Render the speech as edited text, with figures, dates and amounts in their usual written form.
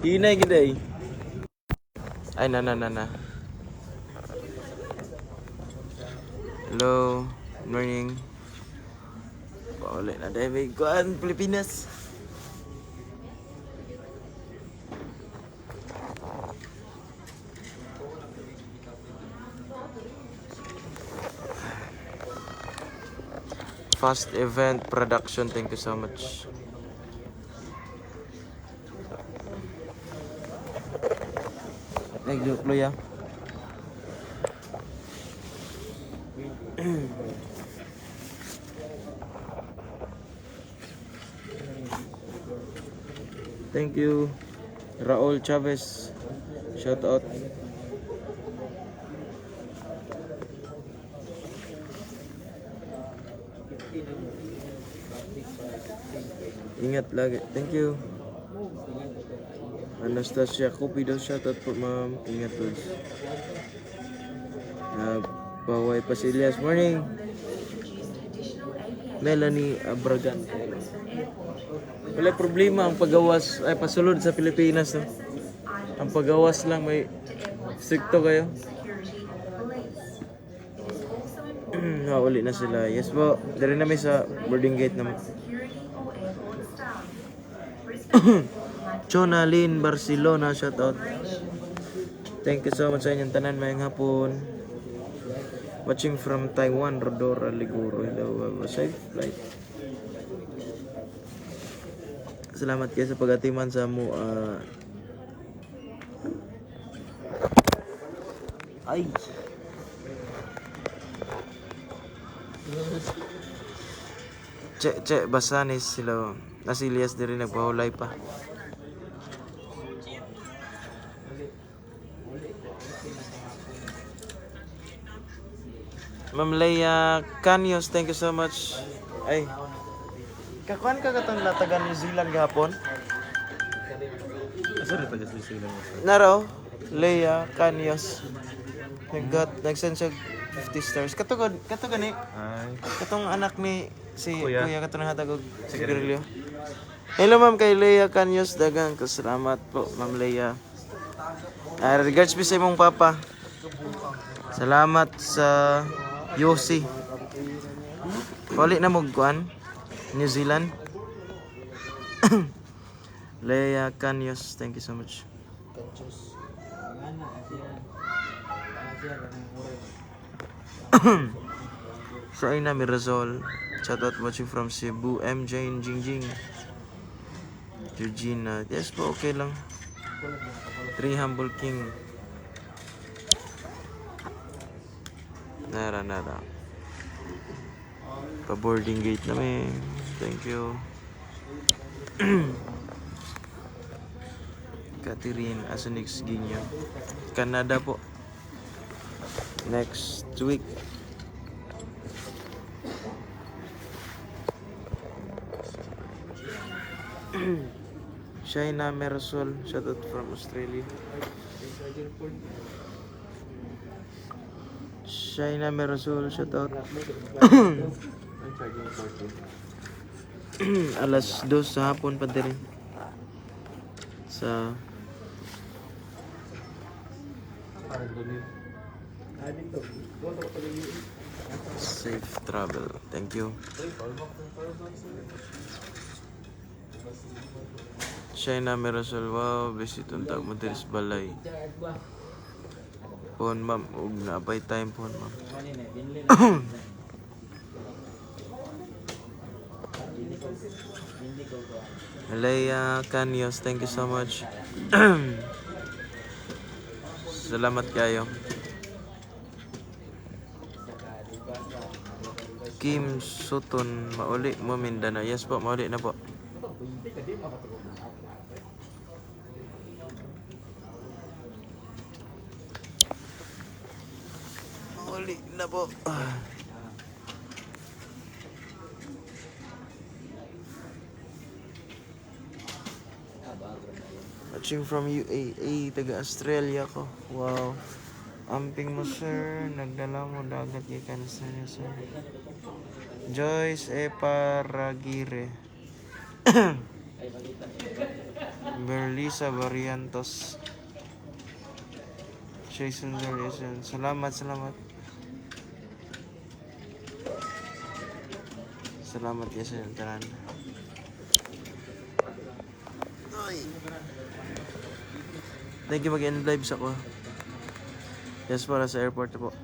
Hinay giday. Ay na. Hello, good morning. Paulit na dahil may kuan Pilipinas. Fast Event Production, thank you so much. Nag-joke ya. Thank you, Raul Chavez. Shout out. Ingat lagi. Thank you. Anastasia Cupido, shout out po ma'am. Ingat po. Baway Pasilias, morning. Melanie Abragan. Wala problema ang paggawas ay pasulod sa Pilipinas, no? Ang paggawas lang may stricto kayo. Uli na sila. Yes po. Dari namin sa boarding gate naman. Chonalyn Barcelona, shout out. Thank you so much sa inyong tanan, mayang hapon. Watching from Taiwan, Rodora Liguro. Hello, safe flight. Salamat kayo sa pag-atiman sa mo. Ay. Che, Basanis sila. Nasilias din rin nagpahulay pa. Ma'am Leia Canyos, thank you so much. Ay, kakuan ka katong taga New Zealand gahapon? Asa na taga New Zealand? Naro, Leia Canyos. Nag-send siya 50 stars. Kato gani. Ay. Katong anak ni si Kuya. katong hatag og sigarilyo. Hello ma'am kay Leia Canyos, dagang salamat po ma'am Leia. Regards po sa imong papa. Salamat sa Yossi. Wali na mo kuan New Zealand. Leia Canyos, thank you so much. Shaina Mirazol, shout out watching from Cebu. MJ and Jingjing. Georgina, yes po, okay lang. 3 Humble King. Nara. Pa-boarding gate namin. Thank you. Catherine Asunix Ginyo. Canada po. Next week. Shaina Merasol, shout out from Australia. Shaina Merasol, shout out. Alas 2 sa hapon pa din. Sa safe travel. Thank you. Shaina Merasol, wow, visit untag mo diri sa balay. Pon ma'am, ug naabay time pon ma'am. Leia Canyos, thank you so much. Salamat kayo. Kim Sutton, mauli mo Mindanao. Yes po, mauli na po. Mauli na po. Watching from UAE, taga Australia ko. Wow. Amping mo sir, nagdala mo dagat gikan sa sir. Joyce Eparagire. Berlisa Barrientos. Jason Jason. Salamat. Salamat ya sa tanan. Thank you, mag-end live sa ko. Yes, para sa airport po.